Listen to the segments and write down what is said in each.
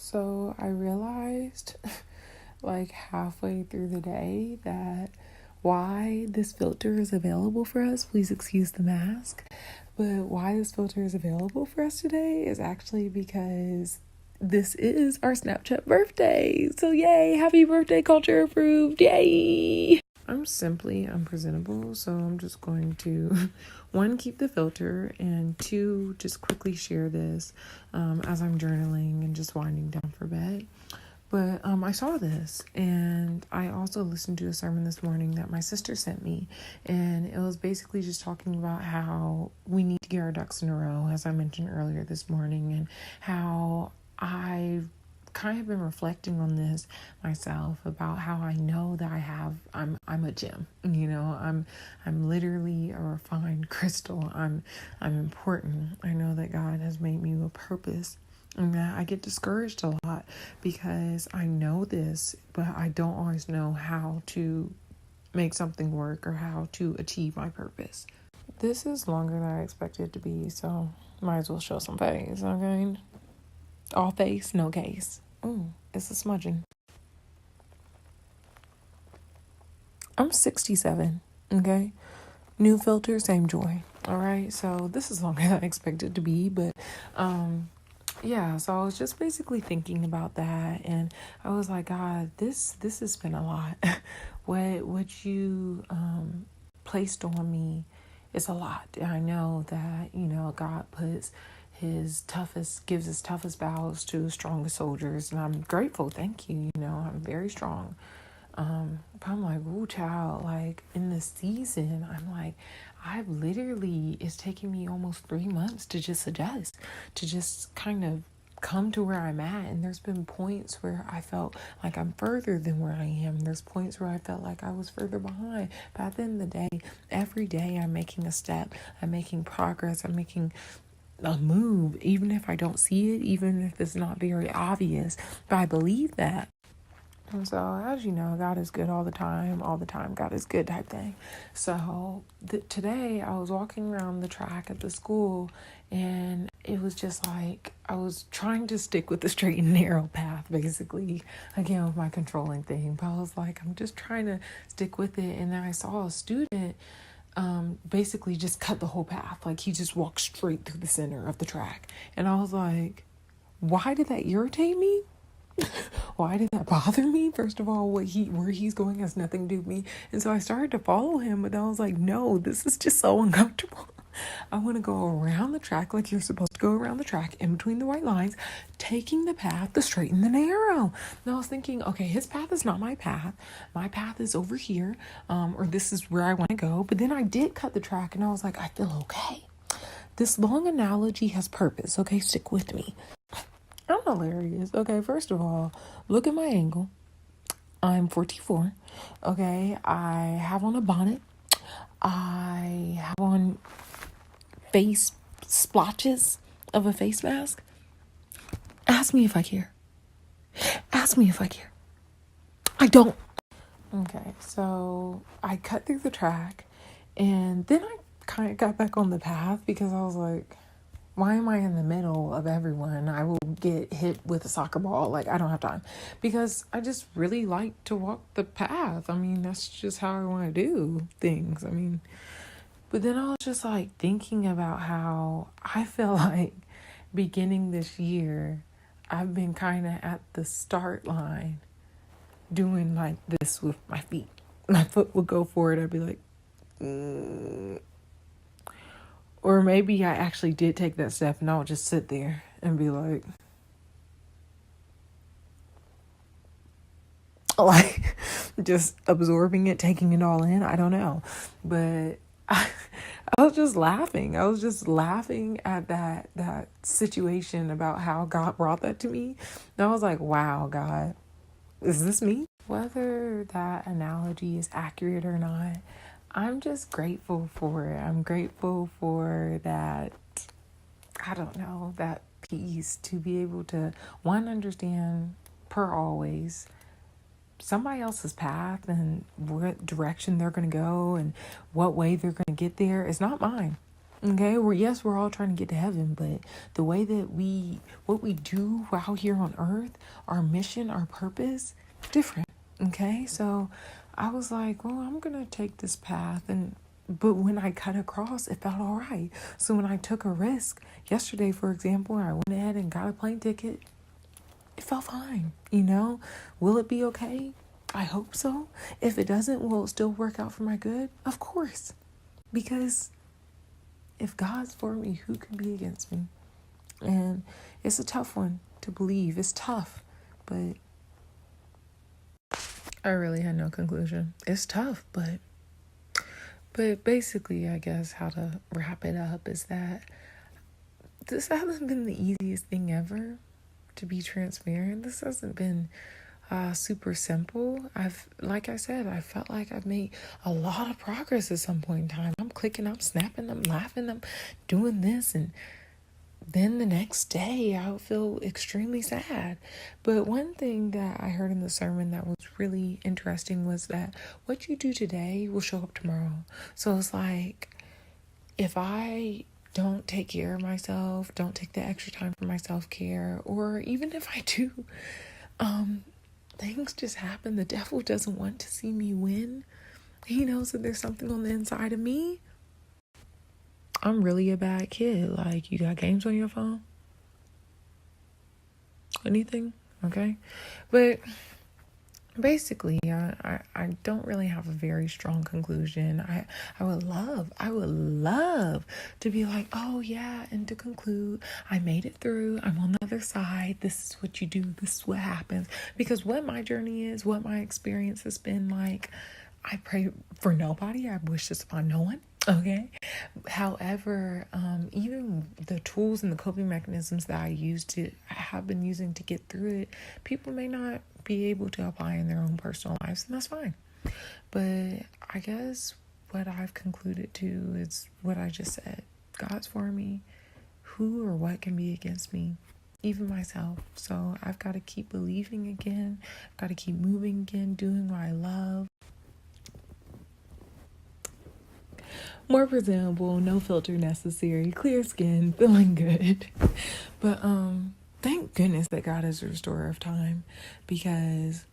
So I realized like halfway through the day that why this filter is available for us, please excuse the mask, but why this filter is available for us today is actually because this is our Snapchat birthday. So yay, happy birthday, culture approved, yay! I'm simply unpresentable, so I'm just going to, one, keep the filter, and two, just quickly share this as I'm journaling and just winding down for bed. But I saw this, and I also listened to a sermon this morning that my sister sent me, and it was basically just talking about how we need to get our ducks in a row, as I mentioned earlier this morning, and how I've kind of been reflecting on this myself about how I know that I'm a gem, I'm literally a refined crystal. I'm important. I know that God has made me with purpose. And I get discouraged a lot because I know this, but I don't always know how to make something work or how to achieve my purpose. This is longer than I expected it to be, so might as well show some face, okay? All face, no case. Ooh, it's a smudging. I'm 67, okay? New filter, same joy. All right, so this is longer than I expected it to be, but yeah, so I was just basically thinking about that, and I was like, God, this has been a lot. what you placed on me is a lot. And I know that, God gives his toughest battles to his strongest soldiers, and I'm grateful. Thank you. I'm very strong. But I'm like, ooh, child, like in this season, I'm like, it's taking me almost 3 months to just adjust, to just kind of come to where I'm at. And there's been points where I felt like I'm further than where I am. There's points where I felt like I was further behind. But at the end of the day, every day I'm making a step, I'm making progress, I'm making a move, even if I don't see it, even if it's not very obvious. But I believe that. And so, as you know, God is good all the time, God is good type thing. So today I was walking around the track at the school, and it was just like I was trying to stick with the straight and narrow path, basically, again with my controlling thing. But I was like, I'm just trying to stick with it. And then I saw a student basically just cut the whole path. Like he just walked straight through the center of the track. And I was like, why did that irritate me? Why did that bother me? First of all, where he's going has nothing to do with me. And so I started to follow him, but I was like, no, this is just so uncomfortable. I want to go around the track like you're supposed to go around the track, in between the white lines, taking the path, the straight and the narrow. And I was thinking, okay, his path is not my path. My path is over here, or this is where I want to go. But then I did cut the track, and I was like, I feel okay. This long analogy has purpose. Okay, stick with me. I'm hilarious. Okay, first of all, look at my angle. I'm 44. Okay, I have on a bonnet. I have on face splotches of a face mask. Ask me if I care. Ask me if I care. I don't. Okay, so I cut through the track, and then I kind of got back on the path because I was like, why am I in the middle of everyone? I will get hit with a soccer ball. Like, I don't have time. Because I just really like to walk the path. I mean, that's just how I want to do things. I mean, but then I was just like thinking about how I feel like beginning this year, I've been kind of at the start line doing like this with my feet. My foot would go forward. I'd be like, Or maybe I actually did take that step and I'll just sit there and be like just absorbing it, taking it all in. I don't know. But I was just laughing. I was just laughing at that situation about how God brought that to me. And I was like, wow, God, is this me? Whether that analogy is accurate or not, I'm just grateful for it. I'm grateful for that, I don't know, that peace to be able to, one, understand per always somebody else's path and what direction they're going to go and what way they're going to get there is not mine. Okay, we're all trying to get to heaven, but the way that what we do while here on earth, our mission, our purpose, different. Okay, so I was like, well, I'm gonna take this path, but when I cut across, it felt all right. So when I took a risk yesterday, for example, I went ahead and got a plane ticket. It felt fine, Will it be okay? I hope so. If it doesn't, will it still work out for my good? Of course, because if God's for me, who can be against me? And it's a tough one to believe. It's tough, but I really had no conclusion. It's tough, but basically, I guess how to wrap it up is that this hasn't been the easiest thing ever, to be transparent. This hasn't been super simple. Like I said, I felt like I've made a lot of progress at some point in time. I'm clicking, I'm snapping, I'm laughing, I'm doing this, and then the next day I would feel extremely sad. But one thing that I heard in the sermon that was really interesting was that what you do today will show up tomorrow. So it's like, if I don't take care of myself, don't take the extra time for my self-care, or even if I do, things just happen. The devil doesn't want to see me win. He knows that there's something on the inside of me. I'm really a bad kid. Like, you got games on your phone? Anything? Okay. But basically, I don't really have a very strong conclusion. I would love to be like, oh yeah, and to conclude, I made it through. I'm on the other side. This is what you do. This is what happens. Because what my journey is, what my experience has been like, I pray for nobody. I wish this upon no one. Okay. However, even the tools and the coping mechanisms that I have been using to get through it, people may not be able to apply in their own personal lives, and that's fine. But I guess what I've concluded to is what I just said. God's for me. Who or what can be against me? Even myself. So I've got to keep believing again. I've got to keep moving again, doing what I love. More presentable, no filter necessary, clear skin, feeling good. But thank goodness that God is a restorer of time, because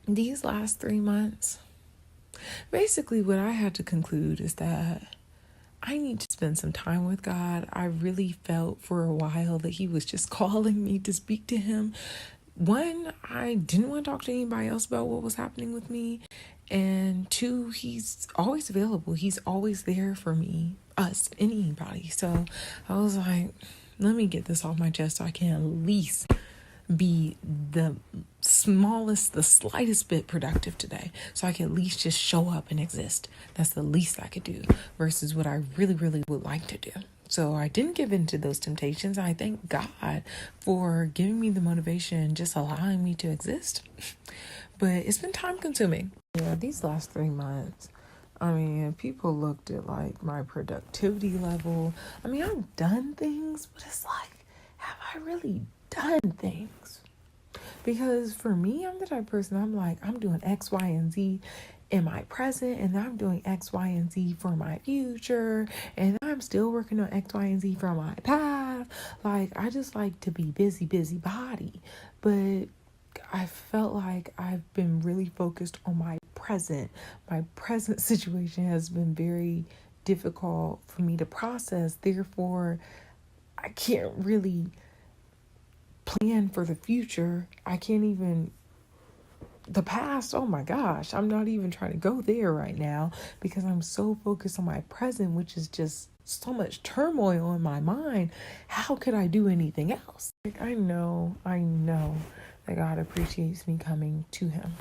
these last 3 months, basically what I had to conclude is that I need to spend some time with God. I really felt for a while that he was just calling me to speak to him. One, I didn't want to talk to anybody else about what was happening with me. And two, he's always available. He's always there for me, us, anybody. So I was like, let me get this off my chest so I can at least be the slightest bit productive today. So I can at least just show up and exist. That's the least I could do versus what I really, really would like to do. So I didn't give in to those temptations. I thank God for giving me the motivation, just allowing me to exist. But it's been time consuming. Yeah, these last 3 months, I mean, people looked at like my productivity level. I mean, I've done things, but it's like, have I really done things? Because for me, I'm the type of person, I'm like, I'm doing X, Y, and Z in my present, and I'm doing X, Y, and Z for my future, and I'm still working on X, Y, and Z for my path. Like, I just like to be busy body. But I felt like I've been really focused on my present. My present situation has been very difficult for me to process. Therefore, I can't really plan for the future. I can't even, the past, oh my gosh, I'm not even trying to go there right now because I'm so focused on my present, which is just so much turmoil in my mind. How could I do anything else? Like, I know that God appreciates me coming to him.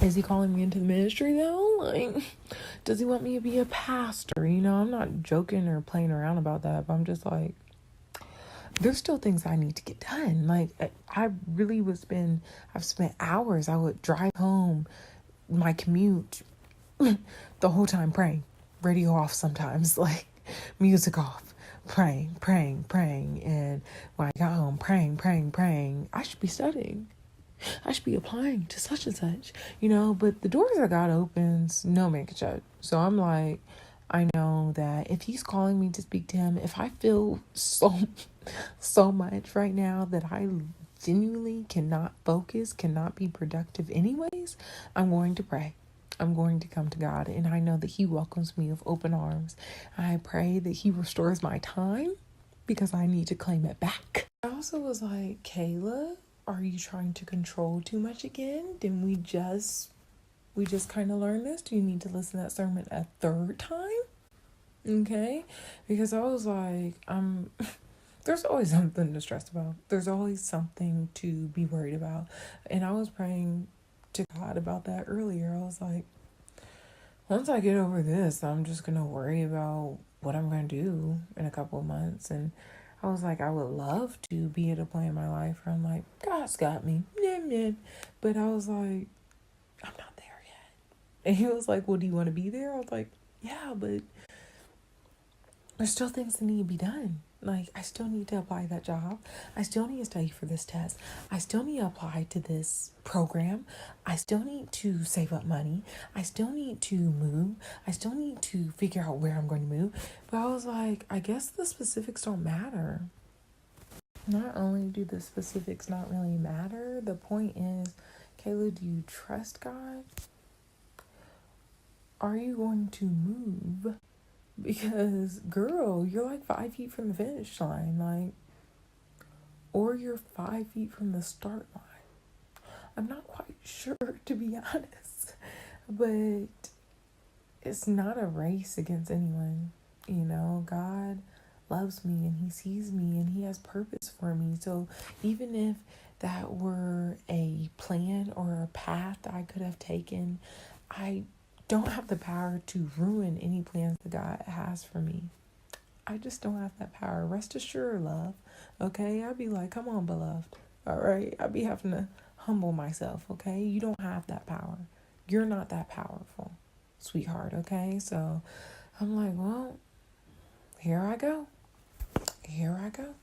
Is he calling me into the ministry though? Like, does he want me to be a pastor? I'm not joking or playing around about that, but I'm just like, there's still things I need to get done. Like, I've spent hours. I would drive home, my commute, the whole time praying, radio off sometimes, like music off, praying. And when I got home, praying. I should be studying. I should be applying to such and such, but the doors that God opens, no man can shut. So I'm like, I know that if he's calling me to speak to him, if I feel so much right now that I genuinely cannot focus, cannot be productive anyways, I'm going to pray. I'm going to come to God, and I know that he welcomes me with open arms. I pray that he restores my time because I need to claim it back. I also was like, Kayla, are you trying to control too much again? Didn't we just kind of learned this? Do you need to listen to that sermon a third time? Okay? Because I was like, there's always something to stress about. There's always something to be worried about. And I was praying to God about that earlier. I was like, once I get over this, I'm just going to worry about what I'm going to do in a couple of months. And I was like, I would love to be at a point in my life where I'm like, God's got me. But I was like, I'm not there yet. And he was like, well, do you want to be there? I was like, yeah, but there's still things that need to be done. Like, I still need to apply that job. I still need to study for this test. I still need to apply to this program. I still need to save up money. I still need to move. I still need to figure out where I'm going to move. But I was like, I guess the specifics don't matter. Not only do the specifics not really matter, the point is, Kayla, do you trust God? Are you going to move? Because, girl, you're like 5 feet from the finish line, like, or you're 5 feet from the start line. I'm not quite sure, to be honest, but it's not a race against anyone. You know, God loves me and he sees me and he has purpose for me. So even if that were a plan or a path that I could have taken, I don't have the power to ruin any plans that God has for me. I just don't have that power. Rest assured, love. Okay? I'd be like, come on, beloved. All right? I'd be having to humble myself. Okay? You don't have that power. You're not that powerful, sweetheart. Okay? So I'm like, well, here I go. Here I go.